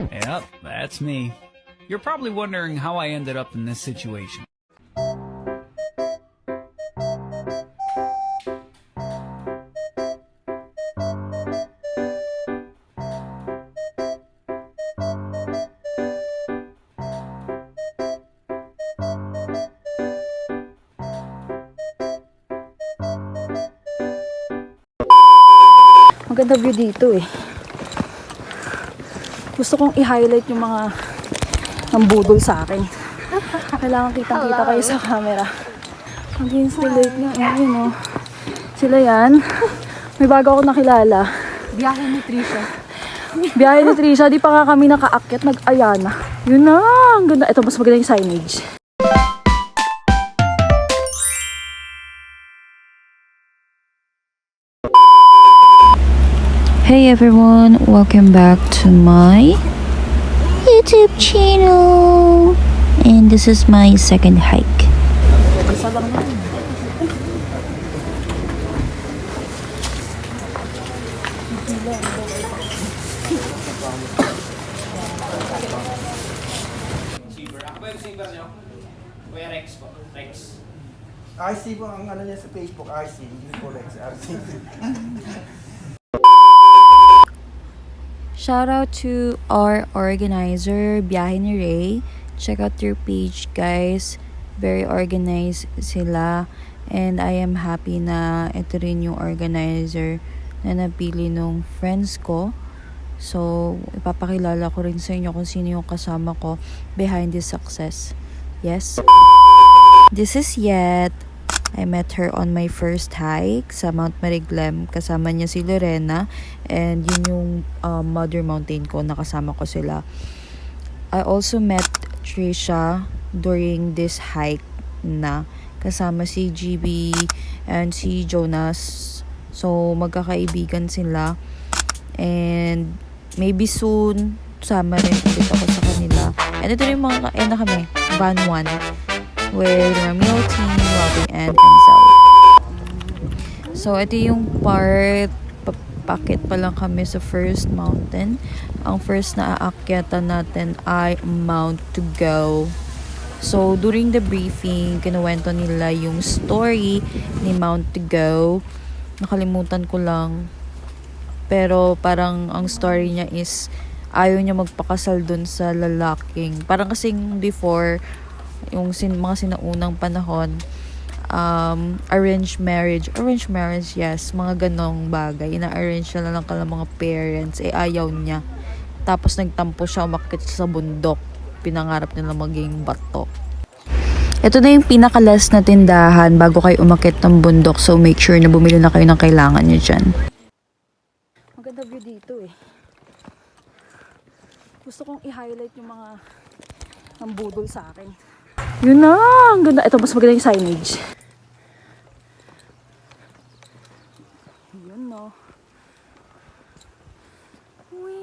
Yep, that's me. You're probably wondering how I ended up in this situation. Maganda view dito eh. Gusto kong i-highlight yung mga nambudol sa akin. Kailangan kitang-kita kayo sa camera. Against the lake na, ayun oh. Sila yan. May bago ako nakilala. Biyahe ni Trisha. Biyahe ni Trisha, di pa nga kami nakaakyat, nag-Ayana. Yun na, ang ganda. Ito, mas maganda yung signage. Hey everyone, welcome back to my YouTube channel. And this is my second hike. Isa lang na. Ako ba yung receiver nyo? Kuya Rex po. Rex. RC po ang ano niya sa Facebook, RC, hindi po Rex, RC. Shout out to our organizer, Biyahe ni Ray. Check out their page, guys. Very organized sila. And I am happy na ito rin yung organizer na napili nung friends ko. So, ipapakilala ko rin sa inyo kung sino yung kasama ko behind this success. Yes. This is Yet. I met her on my first hike sa Mount Mariglem. Kasama niya si Lorena. And yun yung mother mountain ko. Nakasama ko sila. I also met Trisha during this hike na. Kasama si GB and si Jonas. So, magkakaibigan sila. And maybe soon, sama rin ulit ako sa kanila. And ito rin mga na kami. Van 1. With Ramil Team, Robin, and Enzo. So, ito yung part, papakit pa lang kami sa first mountain. Ang first na aakyatan natin ay Mount to Go. So, during the briefing, kinuwento nila yung story ni Mount to Go. Nakalimutan ko lang. Pero, parang ang story niya is, ayaw niya magpakasal dun sa lalaking. Parang kasing before, yung mga sinaunang panahon, arranged marriage, yes, mga ganong bagay, ina-arrange siya lang kala mga parents, ayaw niya, tapos nagtampo siya, umakyat sa bundok, pinangarap nila maging bato. Ito na yung pinakalas na tindahan bago kayo umakyat ng bundok, so make sure na bumili na kayo ng kailangan nyo dyan. Maganda view dito eh. Gusto kong i-highlight yung mga nambudol sa akin. Yun na, ang ganda. Ito, mas maganda yung signage. Yun no. Uy.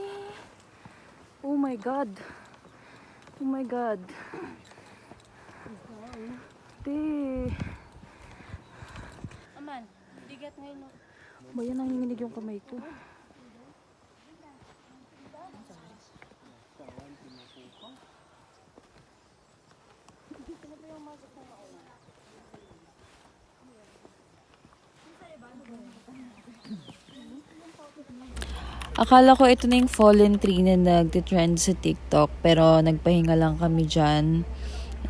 Oh my God. Oh my God. Di. Aman, bigat ngayon. Bayan, nanginginig yung kamay ko. Akala ko ito na yung fallen tree na nagtitrend sa TikTok, pero nagpahinga lang kami dyan.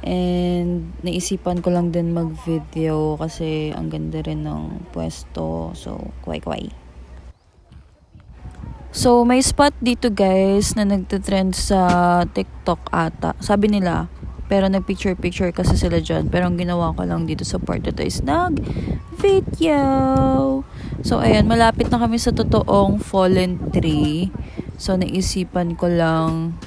And naisipan ko lang din mag-video kasi ang ganda rin ng pwesto. So, kway-kway. So, may spot dito guys na nagtitrend sa TikTok ata. Sabi nila, pero nag-picture-picture kasi sila dyan. Pero ang ginawa ko lang dito sa part ito is nag-video. So, ayan, malapit na kami sa totoong fallen tree. So, naisipan ko lang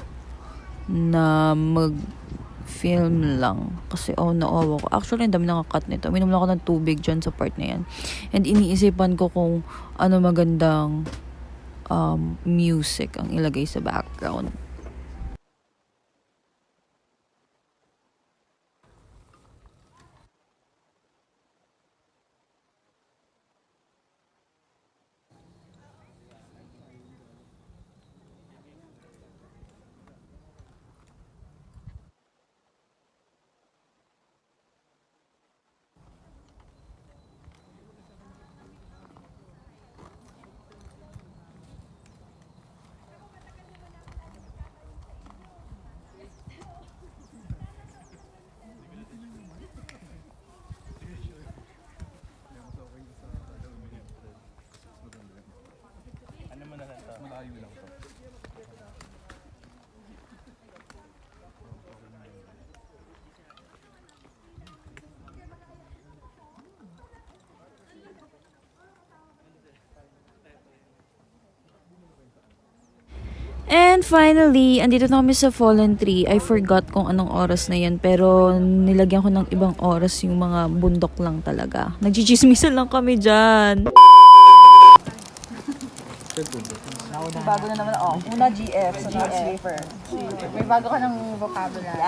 na mag-film lang. Kasi, naawa ko. Actually, ang dami nakakat nito. Minom lang ako ng tubig dyan sa part na yan. And iniisipan ko kung ano magandang music ang ilagay sa background. And finally, andito na kami sa Fallen Tree. I forgot kung anong oras na yan, pero nilagyan ko ng ibang oras yung mga bundok lang talaga. Nagchichismisan lang kami dyan. Bago na naman, una GF, so not sleeper. May bago ka ng vocabulary.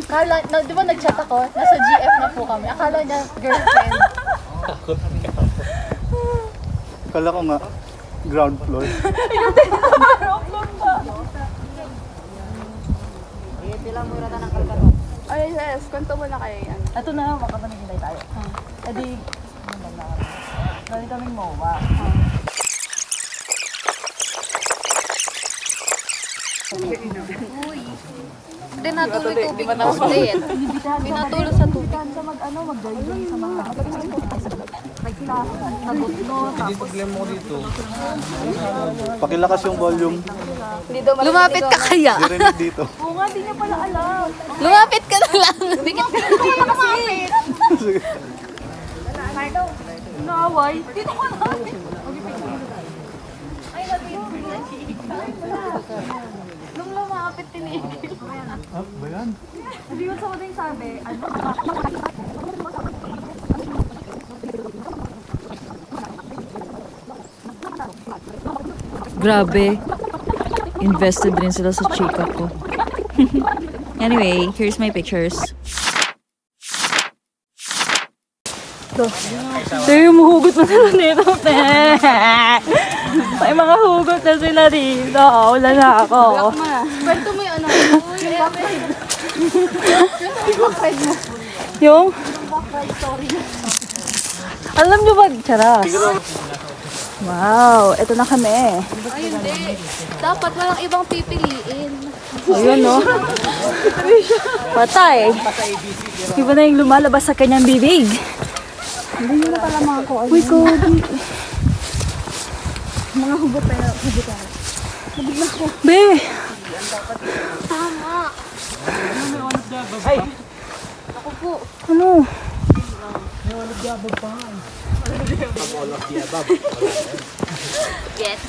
Akala, di ba nag-chat ako? Nasa GF na po kami. Akala niya girlfriend. Kala ko nga, ground floor. Ay, yes, kwento mo na kayo yan. Ito na, makapanigilay tayo. E di, galing kaming MOA. Tinatuloy tubig na ulit. Pinatuloy sa tubig. Mag-diving sa mga sagot no, tapos Pakilakas yung volume. Lumapit ka kaya? Dirinig dito. oo nga, di niya pala alam. Lumapit ka na lang. Dikit ka na lang. Lumapit. Naaway. Dito ka na. Nung lumapit tinigil. Ba yan? Hindi yun sa mading sabi, ano? Grabe. Invested rin sila sa chika ko. Anyway, here's my pictures. Tayo, mahugot na sila nito. May mga hugot na sila dito. Wala na ako. Kwento mo yung ano. Yung? Alam nyo ba? Charas. Wow, eto na kami. Ay, hindi. Dapat walang ibang pipiliin. Ayun, no? Patay. Iba na yung lumalabas sa kanyang bibig. Hindi nyo na pala mga ko. Uy, Cody. Mga hugot pa na. Nabigla ko. Be! Tama. Ako po. Ano? Yes.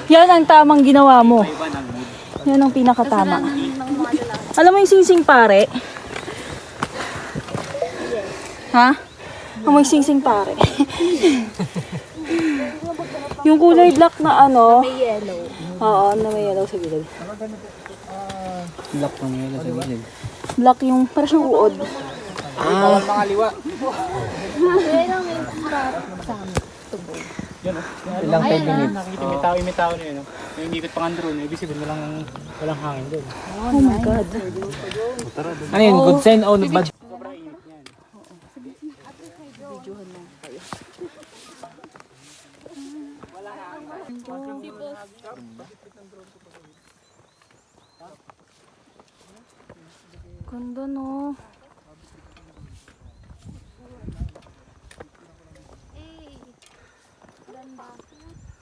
Yan ang tamang ginawa mo. Yan ang pinakatama. Alam mo yung singsing pare? Ha? Amoy singsing pare. Yung kulay black na ano. May yellow. Oo, na may yellow sa gilid. Lock ng yelo sa gilid. Black yung, parang siyang uod. Mga liwa. Kaya lang may sa tubo. Ilang 10 minutes. Nakikita may tao na yun. May umikot pa nga drone. Ibig sabihin walang hangin doon. Oh my God. Ano yun? Good sign o bad? Ganda no.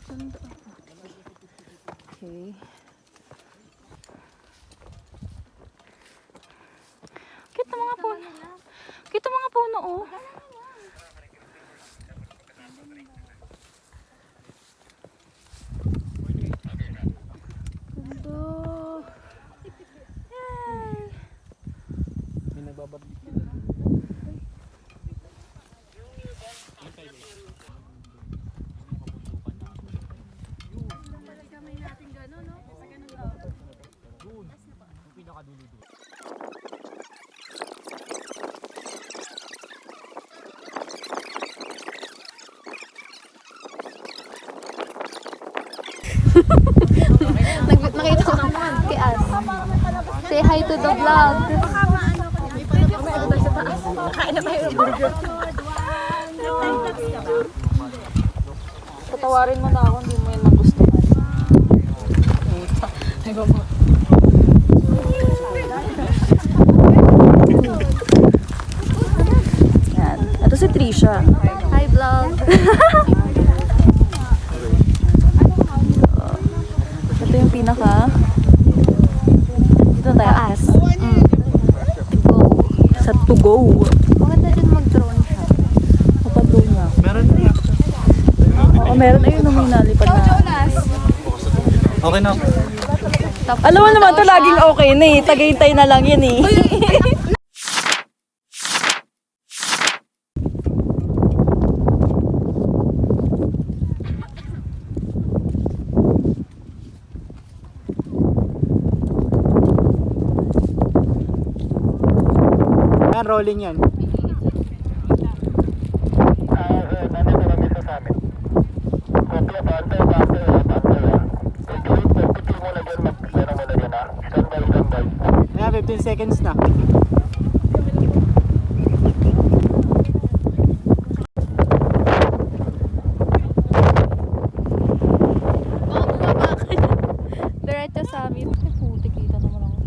Ganda. Okay. Kita mga puno. Kita mga puno oh. Ganda. Yay. Nakita ko kay As. Say hi to the vlog. Patawarin mo na ako, hindi mo yan nagustuhan. Ay, ba mo? Yan. Ito si Trisha. Hi vlog. Ito yung pinaka... Dito tayo. As. To go. Sa to go. Maganda dyan mag-drone. Meron ayun nung may nalipad na. Okay na. Alam mo naman to laging okay na eh. Tagaytay na lang yun eh. Yan, rolling yan. Ayan, 15 seconds na. Diretso sa amin. Puti, kita naman ako.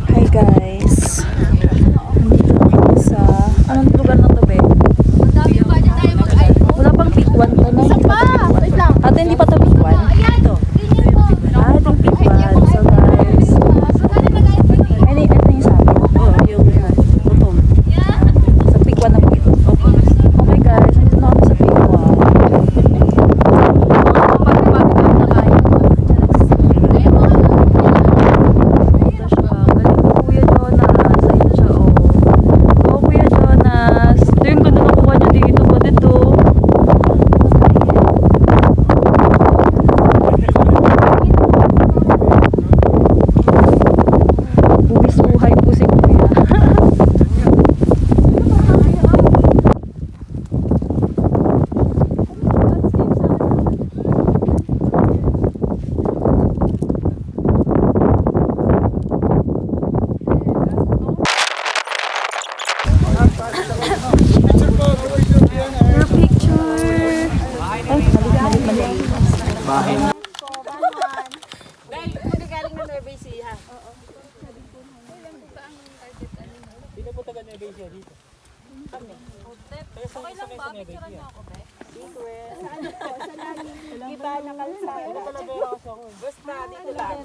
Hi guys. Nandito kami sa... Anong lugar na to, be? Wala pang pick one to na. Wait lang. Ate, hindi pa to pick one. Ayan. Ganyan po. Ah, itong pick one. So guys, ano yung sa akin? Oo, yung bottom. Sa pick one na po ito. Okay guys, nandito na kami sa pick one. Pag-pag-pag na kaya ko. Ito siya. Galing ko Kuya Jonas. Ayun siya, oh. Oh, Kuya Jonas. Ito yung ganda nakuha niya dito. Ba dito? Buwis buhay po si Kuya. Your picture. Ay, mali. Sino po taga Nueva Ecija dito? Kami. Okay lang ba? Picturean niyo ako, be? Kita na kalsada. Ito talaga yung ako. Basta, dito lang.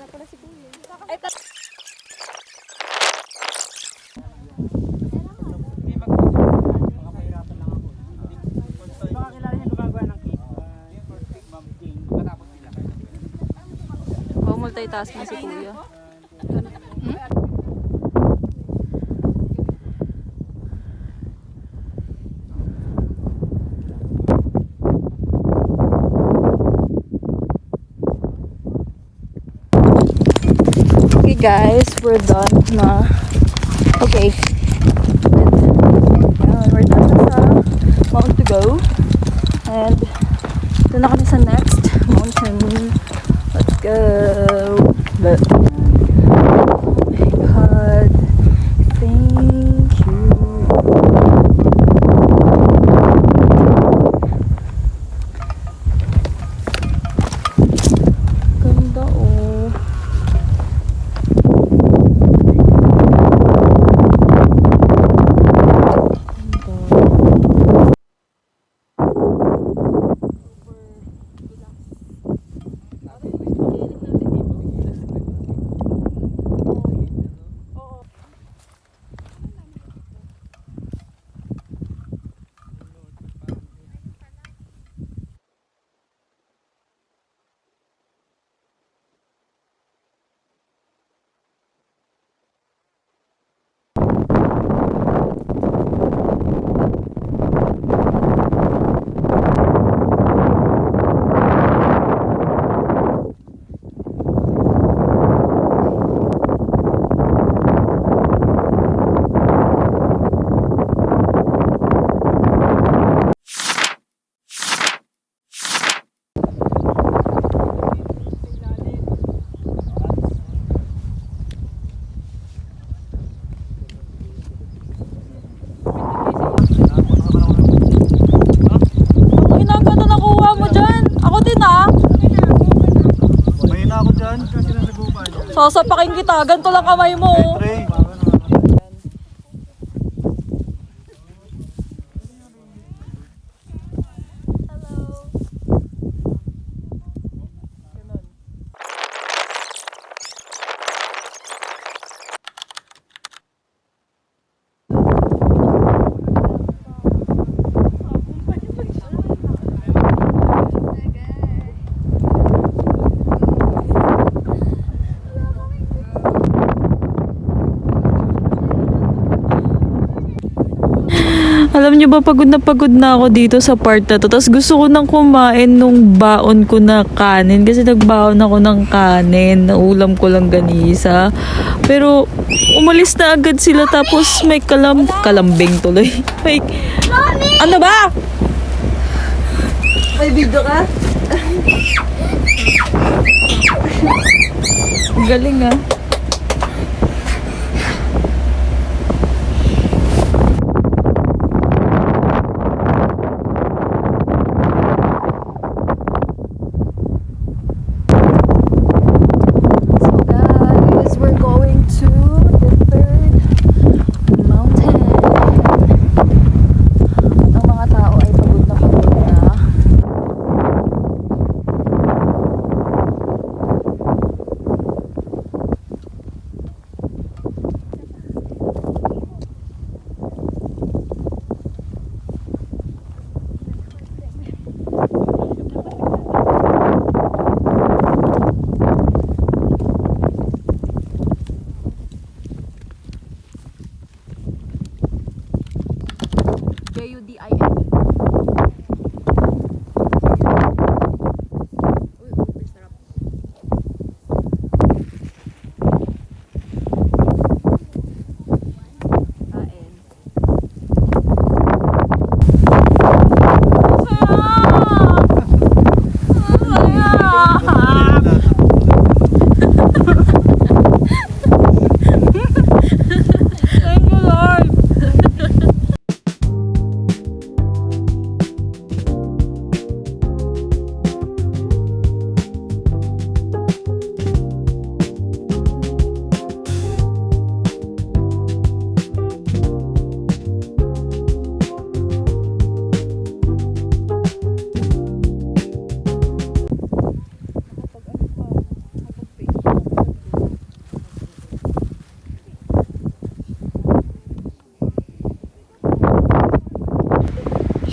Makapahirapan lang ako. Baka kilala niya gumagawa ng cake. Yung first cake, ma'am, king. Matapos nila. Oh, multitasking si Kuya. Okay guys, we're done na. Okay. Ayan, we're done na sa Mount to go. And doon na kami sa next mountain. Let's go. Oh my God. Thank you. Ganda oh. Sasapakin kita. Ganito lang kamay mo. Alam niyo ba, pagod na ako dito sa part na to. Tapos gusto ko nang kumain nung baon ko na kanin. Kasi nagbaon ako ng kanin. Naulam ko lang ganisa. Pero umalis na agad sila. Tapos may kalambing tuloy. May, ano ba? May video ka? Galing ah.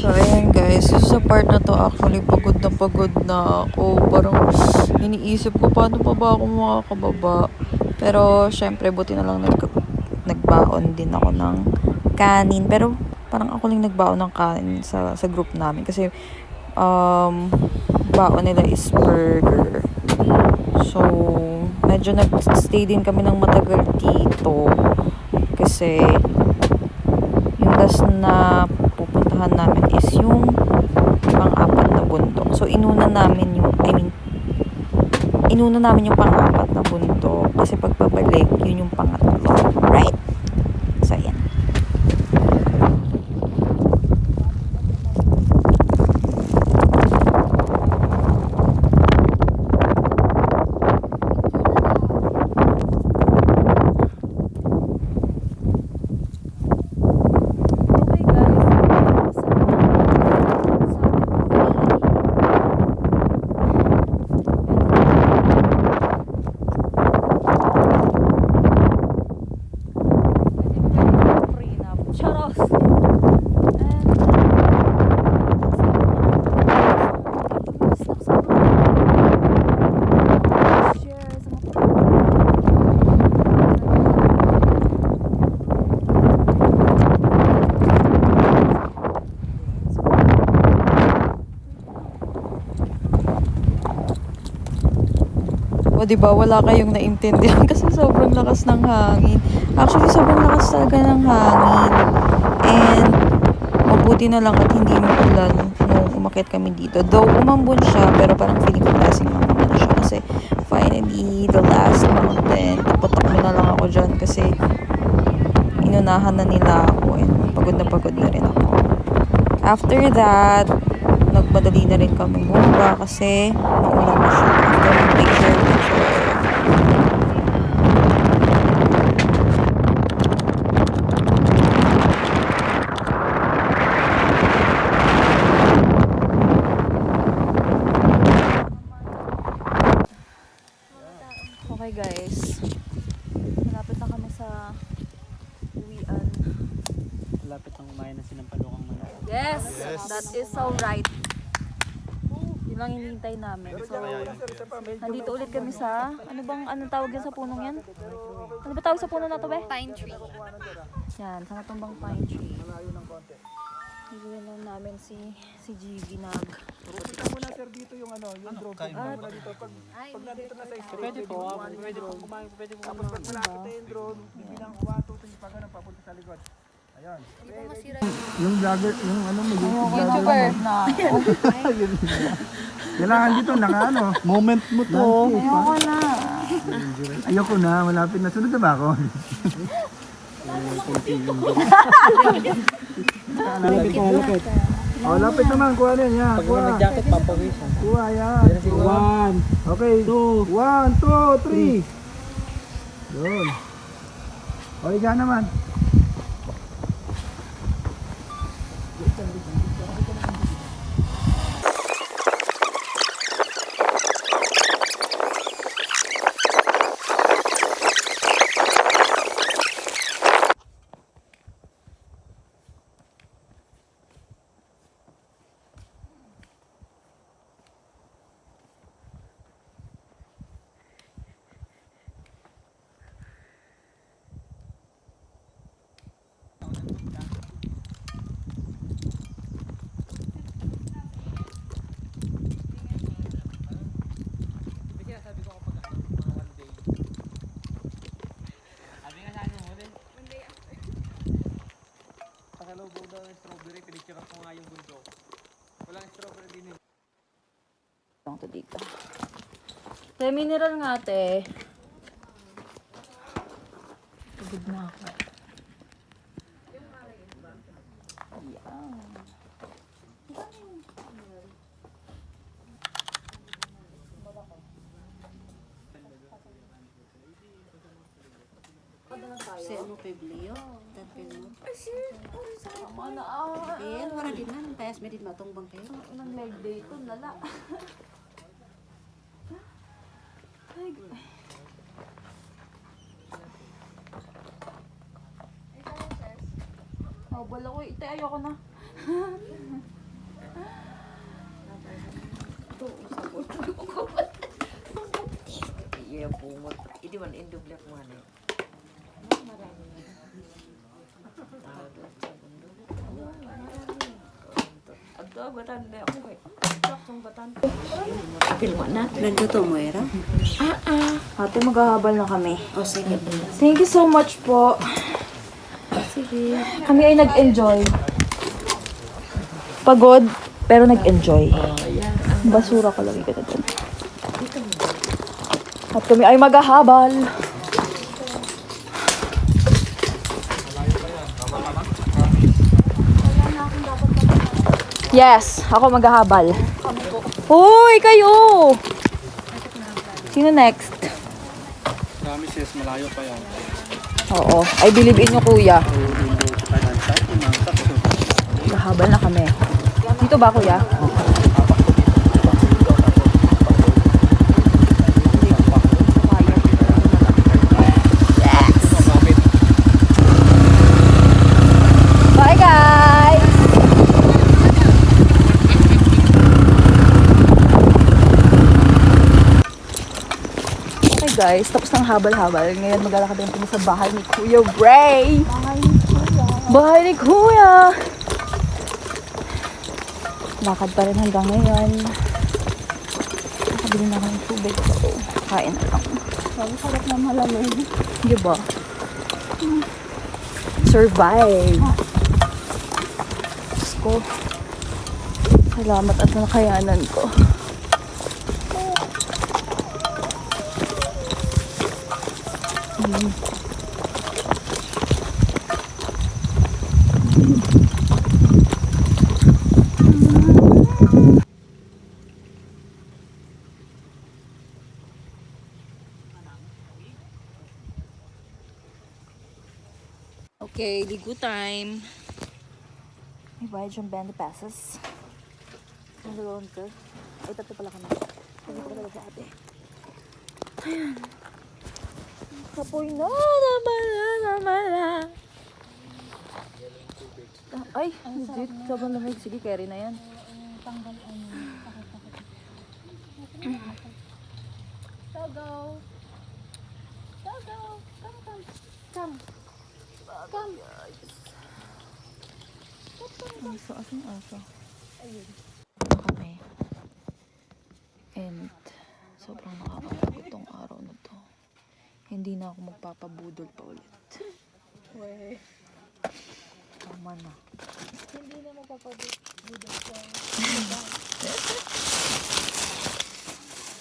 So, ayan guys. Sa part na to, actually, pagod na ako. Parang iniisip ko, paano pa ba ako makakababa? Pero, syempre, buti na lang nagbaon din ako ng kanin. Pero, parang ako lang nagbaon ng kanin sa group namin. Kasi, baon nila is burger. So, medyo nag-stay din kami ng matagal dito. Kasi, yung last na pupuntahan namin is yung pang-apat na bundok. So, inuna namin yung pang-apat na bundok. Kasi pagpabalik, yun yung pangatlo. Right? So, yan. O, diba, wala kayong naintindihan kasi sobrang lakas ng hangin. Actually, sobrang lakas talaga ng hangin. And, mabuti na lang at hindi maulan nung umakyat kami dito. Though, umambon siya, pero parang feeling ko blessing lang naman siya. Kasi, finally, the last mountain, tapotak na lang ako dyan kasi inunahan na nila ako and pagod na rin ako. After that, nagmadali na rin kami bumaba kasi maulan na siya. After ng picture. that is so right. Yun lang hinihintay namin. So, nandito ulit kami sa, anong tawag yan sa punong yan? Ano ba tawag sa puno na to, be? Pine tree. Yan, sa matumbang pine tree. Higuin lang namin si GV nag. Kita mo na sir dito yung yung drone. Kita mo na dito. Pag nandito na sa street, pwede po kumain, pwede po. Tapos pag malapit na yung drone, bibilang 1, 2, 3, pag papunta sa likod. Ayun. Yung vlogger, yung YouTuber na. kailangan dito moment mo to. Ayoko na. Ayoko na, malapit na. Sunod na ba ako? Lapit. Oh, lapit naman. Kuha na yan. Pag nag-jacket, papawisan. Kuha yan. 1. Okay. 2. 1, 2, 3. Yun. O, higa naman. Pasalubog daw ng strawberry, pinicture ko nga yung bundok. Walang strawberry din. Lang to dito. Te, mineral nga, te. Pagod na ako. Si ano Peblio, tatpil mo. Tama na ah. Pero wala din man, payas may din matong bangkay. Nang leg day ito, lala. Ay, oh, bala ko. Ite, ayoko na. Iya po mo. Idi man induble ko ano. Abdo batan na ako kay. Saktong batan. Pilma na. Nagluto mo era? Ate, maghahabal na kami. O sige. Thank you so much po. Sige. Kami ay nag-enjoy. Pagod, pero nag-enjoy. Basura ko lagi ka na dun. At kami ay maghahabal. Yes, ako maghahabal. Uy, kayo! Sino next? Marami sis, malayo pa yan. Oo, I believe in you, kuya. Maghahabal na kami. Dito ba, kuya? Bye, guys! Okay, guys. Tapos ng habal-habal. Ngayon maglalakad din kami sa bahay ni Kuya Ray. Bahay ni Kuya! Lakad pa rin hanggang ngayon. Nakabili na ako ng tubig. So, kain na lang. Ang sarap na malamig. Diba? Survive! Diyos ko. Salamat at nakayanan ko. Okay, ligo time. May bayad siyang 20 pesos. Ang dalawang ko. Ay, tatlo pala kami. Hindi ko pala sa ate. Ayan. Kapoy na. Namala. Ay, legit. Sobrang lamig. Sige, carry na yan. Tanggal ano. Togo. Togo. Come, come. Come. Come. Aso, asang aso? Ayun. Kami. And sobrang nakakapagod tong araw na to. Hindi na ako magpapabudol pa ulit. Weh. Tama na. Hindi na mapapabudol ko.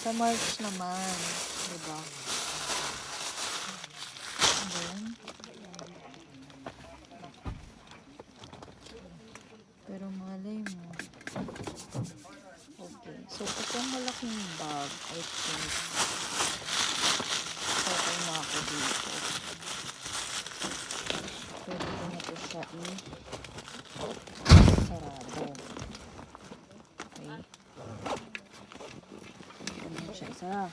Sa March naman, diba? And then, pero malay mo. Okay. So, itong malaking bag, I think, okay na ako dito. Pwede ko na po siya sarado. Okay. Ganun siya isa.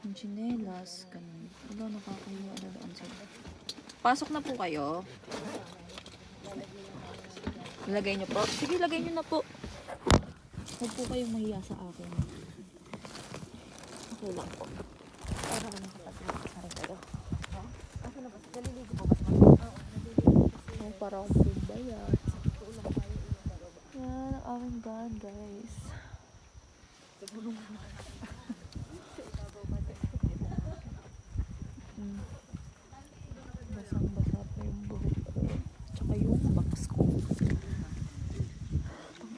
Yung chinelas, ganun. Wala, nakakahiya na doon sa... Pasok na po kayo. Lagay nyo po. Sige, lagay nyo na po. Huwag po kayong mahiya sa akin. Okay lang po. Para naman kapag nakasari kayo. Asa na ba? Naliligo po ba? Oh, para akong pumbayat. Yan, ang aking van, guys. Basang-basa pa yung buhok ko. Tsaka yung bangs ko.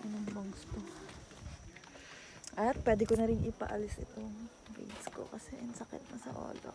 Anong bangs to? At pwede ko na rin ipaalis itong braids ko kasi ang sakit na sa ulo.